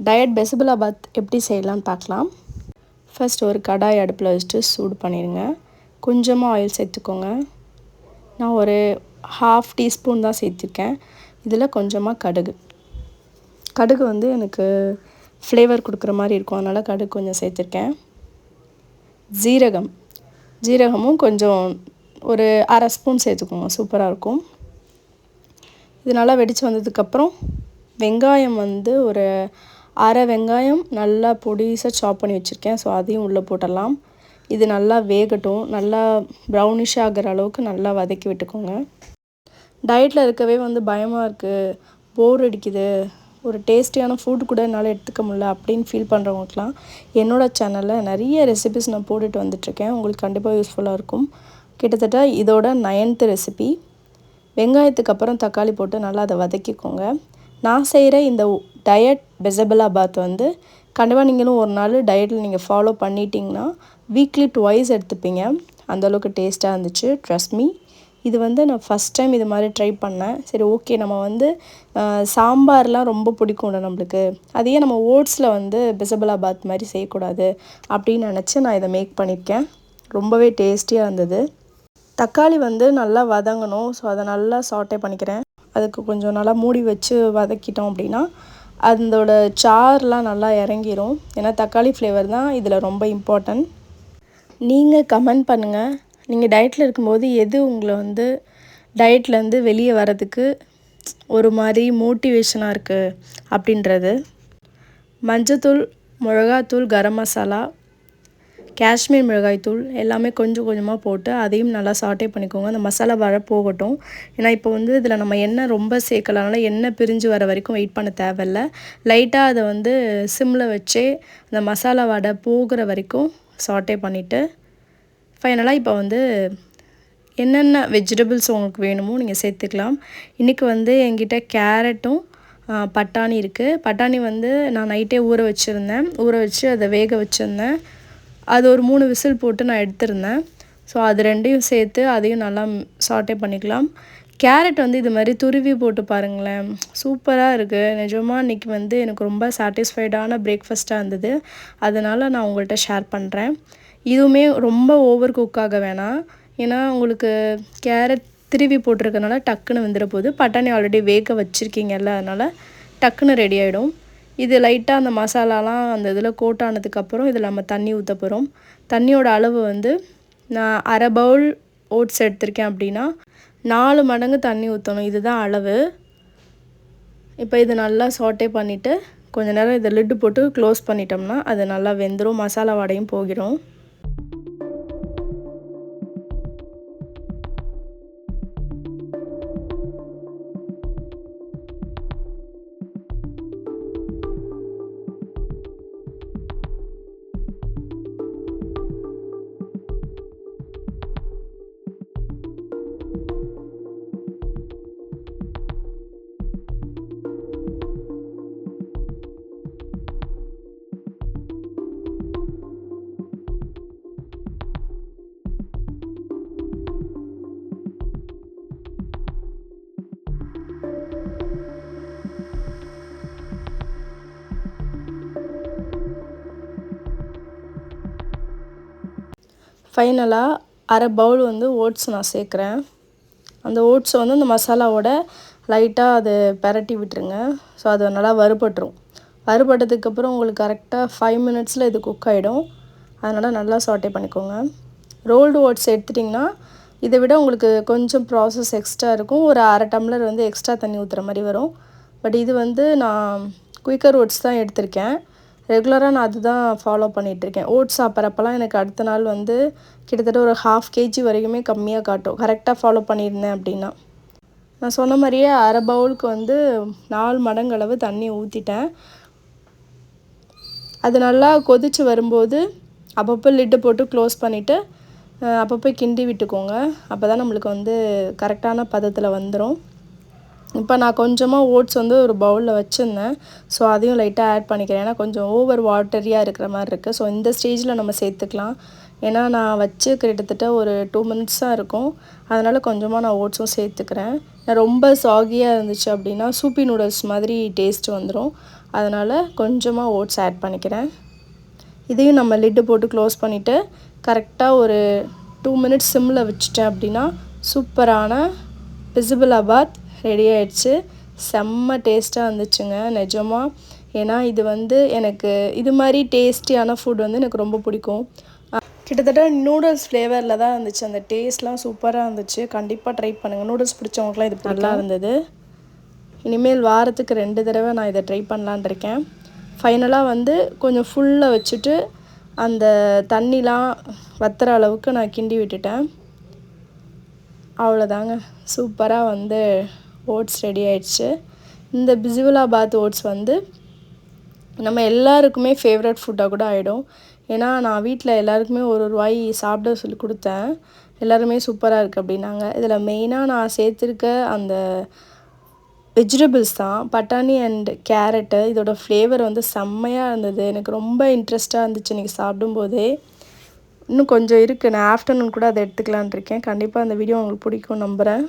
Diet பெசபிளாபாத் எப்படி செய்யலான்னு பார்க்கலாம். ஃபர்ஸ்ட் ஒரு கடாய் அடுப்பில் வச்சுட்டு சூடு பண்ணிடுங்க. கொஞ்சமாக ஆயில் சேர்த்துக்கோங்க. நான் ஒரு 1/2 டீஸ்பூன் தான் சேர்த்துருக்கேன். இதில் கொஞ்சமாக கடுகு வந்து எனக்கு ஃப்ளேவர் கொடுக்குற மாதிரி இருக்கும், அதனால் கடுகு கொஞ்சம் சேர்த்துருக்கேன். ஜீரகமும் கொஞ்சம் ஒரு 1/2 ஸ்பூன் சேர்த்துக்கோங்க, சூப்பராக இருக்கும். இது நல்லா வெடித்து வந்ததுக்கப்புறம் வெங்காயம் வந்து ஒரு 1/2 வெங்காயம் நல்லா பொடிசாக சாப் பண்ணி வச்சுருக்கேன். ஸோ அதையும் உள்ளே போட்டுடலாம். இது நல்லா வேகட்டும். நல்லா ப்ரௌனிஷ் ஆகிற அளவுக்கு நல்லா வதக்கி விட்டுக்கோங்க. டயட்டில் இருக்கவே வந்து பயமாக இருக்குது, போர் அடிக்குது, ஒரு டேஸ்டியான ஃபுட் கூட என்னால் எடுத்துக்க முடியல அப்படின்னு ஃபீல் பண்ணுறவங்களுக்குலாம் என்னோடய சேனலில் நிறைய ரெசிபிஸ் நான் போட்டுட்டு வந்துட்டுருக்கேன். உங்களுக்கு கண்டிப்பாக யூஸ்ஃபுல்லாக இருக்கும். கிட்டத்தட்ட இதோட 9th ரெசிபி. வெங்காயத்துக்கு அப்புறம் தக்காளி போட்டு நல்லா அதை வதக்கிக்கோங்க. நான் செய்கிற இந்த டயட் பெசபிளாபாத் வந்து கண்டிப்பாக நீங்களும் ஒரு நாள் டயட்டில் நீங்கள் ஃபாலோ பண்ணிட்டீங்கன்னா வீக்லி 2 எடுத்துப்பீங்க. அந்தளவுக்கு டேஸ்ட்டாக இருந்துச்சு, ட்ரஸ்ட் மீ. இது வந்து நான் ஃபஸ்ட் டைம் இது மாதிரி ட்ரை பண்ணேன். சரி, ஓகே, நம்ம வந்து சாம்பார்லாம் ரொம்ப பிடிக்கும்ல நம்மளுக்கு, அதையே நம்ம ஓட்ஸில் வந்து பெசபிளாபாத் மாதிரி செய்யக்கூடாது அப்படின்னு நினச்சி நான் இதை மேக் பண்ணியிருக்கேன். ரொம்பவே டேஸ்டியாக இருந்தது. தக்காளி வந்து நல்லா வதங்கணும். ஸோ அதை நல்லா சாட்டே பண்ணிக்கிறேன். அதுக்கு கொஞ்சம் நல்லா மூடி வச்சு வதக்கிட்டோம் அப்படின்னா அதோட சாறுலாம் நல்லா இறங்கிரும். ஏன்னா தக்காளி ஃப்ளேவர் தான் இதில் ரொம்ப இம்பார்ட்டன்ட். நீங்கள் கமெண்ட் பண்ணுங்கள், நீங்கள் டயட்டில் இருக்கும்போது எது உங்களை வந்து டயட்லேருந்து வெளியே வரதுக்கு ஒரு மாதிரி மோட்டிவேஷனாக இருக்குது அப்படின்றது. மஞ்சத்தூள், மிளகாத்தூள், கரம் மசாலா, காஷ்மீர் மிளகாய்த்தூள் எல்லாமே கொஞ்சம் கொஞ்சமாக போட்டு அதையும் நல்லா சாட்டே பண்ணிக்கோங்க. அந்த மசாலா வர போகட்டும். ஏன்னா இப்போ வந்து இதில் நம்ம எண்ணெய் ரொம்ப சேர்க்கலனால எண்ணெய் பிரிஞ்சு வர வரைக்கும் வெயிட் பண்ண தேவையில்லை. லைட்டாக அதை வந்து சிம்மில் வச்சே அந்த மசாலா வடை போகிற வரைக்கும் சாட்டே பண்ணிவிட்டு ஃபைனலாக இப்போ வந்து என்னென்ன வெஜிடபிள்ஸ் உங்களுக்கு வேணுமோ நீங்கள் சேர்த்துக்கலாம். இன்றைக்கி வந்து என்கிட்ட கேரட்டும் பட்டாணி இருக்குது. பட்டாணி வந்து நான் நைட்டே ஊற வச்சு அதை வேக வச்சுருந்தேன். அது ஒரு 3 விசில் போட்டு நான் எடுத்திருந்தேன். ஸோ அது ரெண்டையும் சேர்த்து அதையும் நல்லா சாட்டே பண்ணிக்கலாம். கேரட் வந்து இது மாதிரி துருவி போட்டு பாருங்களேன், சூப்பராக இருக்குது. நிஜமாக இன்றைக்கி வந்து எனக்கு ரொம்ப சாட்டிஸ்ஃபைடான பிரேக்ஃபாஸ்ட்டாக இருந்தது. அதனால் நான் உங்கள்கிட்ட ஷேர் பண்ணுறேன். இதுவுமே ரொம்ப ஓவர் குக் ஆக வேணாம். ஏன்னா உங்களுக்கு கேரட் திருவி போட்டிருக்கனால டக்குன்னு வெந்துட போகுது. பட்டாணி ஆல்ரெடி வேக வச்சுருக்கீங்கல்ல, அதனால் டக்குன்னு ரெடி ஆகிடும். இது லைட்டாக அந்த மசாலாலாம் அந்த இதில் கோட் ஆனதுக்கப்புறம் இதில் நம்ம தண்ணி ஊற்ற போகிறோம். தண்ணியோட அளவு வந்து நான் 1/2 பவுல் ஓட்ஸ் எடுத்திருக்கேன் அப்படின்னா 4 மடங்கு தண்ணி ஊற்றணும். இதுதான் அளவு. இப்போ இது நல்லா சாட்டே பண்ணிவிட்டு கொஞ்சம் நேரம் இதை லிட்டு போட்டு க்ளோஸ் பண்ணிட்டோம்னா அது நல்லா வெந்துடும், மசாலா வாடையும் போகிடும். ஃபைனலாக 1/2 பவுல் வந்து ஓட்ஸ் நான் சேர்க்குறேன். அந்த ஓட்ஸை வந்து அந்த மசாலாவோட லைட்டாக அதை பரட்டி விட்டுருங்க. ஸோ அது நல்லா வறுபட்டதுக்கப்புறம் உங்களுக்கு கரெக்டாக 5 மினிட்ஸில் இது குக் ஆகிடும். அதனால் நல்லா சாட்டே பண்ணிக்கோங்க. ரோல்டு ஓட்ஸ் எடுத்துட்டிங்கன்னா இதை விட உங்களுக்கு கொஞ்சம் ப்ராசஸ் எக்ஸ்ட்ரா இருக்கும். ஒரு 1/2 டம்ளர் வந்து எக்ஸ்ட்ரா தண்ணி ஊற்றுற மாதிரி வரும். பட் இது வந்து நான் குயிக்கர் ஓட்ஸ் தான் எடுத்திருக்கேன். ரெகுலராக நான் அதுதான் ஃபாலோ பண்ணிகிட்ருக்கேன். ஓட்ஸ் சாப்பிட்றப்பெல்லாம் எனக்கு அடுத்த நாள் வந்து கிட்டத்தட்ட ஒரு 1/2 kg வரைக்குமே கம்மியாக காட்டும், கரெக்டாக ஃபாலோ பண்ணியிருந்தேன் அப்படின்னா. நான் சொன்ன மாதிரியே 1/2 பவுலுக்கு வந்து 4 மடங்கு அளவு தண்ணி ஊற்றிட்டேன். அது நல்லா கொதித்து வரும்போது அப்பப்போ லிட்டு போட்டு க்ளோஸ் பண்ணிவிட்டு அப்பப்போ கிண்டி விட்டுக்கோங்க. அப்போ தான் நம்மளுக்கு வந்து கரெக்டான பதத்தில் வந்துடும். இப்போ நான் கொஞ்சமாக ஓட்ஸ் வந்து ஒரு பவுலில் வச்சுருந்தேன். ஸோ அதையும் லைட்டாக ஆட் பண்ணிக்கிறேன். ஏன்னா கொஞ்சம் ஓவர் வாட்டரியாக இருக்கிற மாதிரி இருக்குது. ஸோ இந்த ஸ்டேஜில் நம்ம சேர்த்துக்கலாம். ஏன்னா நான் வச்சு கிட்டத்தட்ட ஒரு 2 மினிட்ஸ் தான் இருக்கும். அதனால் கொஞ்சமாக நான் ஓட்ஸும் சேர்த்துக்கிறேன். ரொம்ப சாகியாக இருந்துச்சு அப்படின்னா சூப்பி நூடுல்ஸ் மாதிரி டேஸ்ட் வந்துடும். அதனால் கொஞ்சமாக ஓட்ஸ் ஆட் பண்ணிக்கிறேன். இதையும் நம்ம லிட்டு போட்டு க்ளோஸ் பண்ணிவிட்டு கரெக்டாக ஒரு 2 மினிட்ஸ் சிம்மில் வச்சுட்டேன் அப்படின்னா சூப்பரான பிசிபிளாபாத் ரெடி ஆகிடுச்சு. செம்ம டேஸ்ட்டாக இருந்துச்சுங்க நிஜமாக. ஏன்னா இது எனக்கு இது மாதிரி டேஸ்டியான ஃபுட் எனக்கு ரொம்ப பிடிக்கும். கிட்டத்தட்ட நூடுல்ஸ் ஃப்ளேவரில் தான் இருந்துச்சு. அந்த டேஸ்ட்லாம் சூப்பராக இருந்துச்சு. கண்டிப்பாக ட்ரை பண்ணுங்கள். நூடுல்ஸ் பிடிச்சவங்களுக்குலாம் இது நல்லா இருந்தது. இனிமேல் வாரத்துக்கு 2 தடவை நான் இதை ட்ரை பண்ணலான் இருக்கேன். ஃபைனலாக கொஞ்சம் ஃபுல்லாக வச்சுட்டு அந்த தண்ணிலாம் வத்துற அளவுக்கு நான் கிண்டி விட்டுட்டேன். அவ்வளோதாங்க, சூப்பராக ஓட்ஸ் ரெடி ஆயிடுச்சு. இந்த பிசிபிளாபாத் ஓட்ஸ் நம்ம எல்லாருக்குமே ஃபேவரட் ஃபுட்டாக கூட ஆகிடும். ஏன்னா நான் வீட்டில் எல்லாருக்குமே ஒரு வாய் சாப்பிட சொல்லி கொடுத்தேன். எல்லாருமே சூப்பராக இருக்குது அப்படின்னாங்க. இதில் மெயினாக நான் சேர்த்துருக்க அந்த வெஜிடபிள்ஸ் தான், பட்டாணி அண்ட் கேரட்டு. இதோட ஃப்ளேவர் செம்மையாக இருந்தது. எனக்கு ரொம்ப இன்ட்ரெஸ்ட்டாக இருந்துச்சு இன்றைக்கி சாப்பிடும்போதே. இன்னும் கொஞ்சம் இருக்குது, நான் ஆஃப்டர்நூன் கூட அதை எடுத்துக்கலான் இருக்கேன். கண்டிப்பாக அந்த வீடியோ உங்களுக்கு பிடிக்கும் நம்புகிறேன்.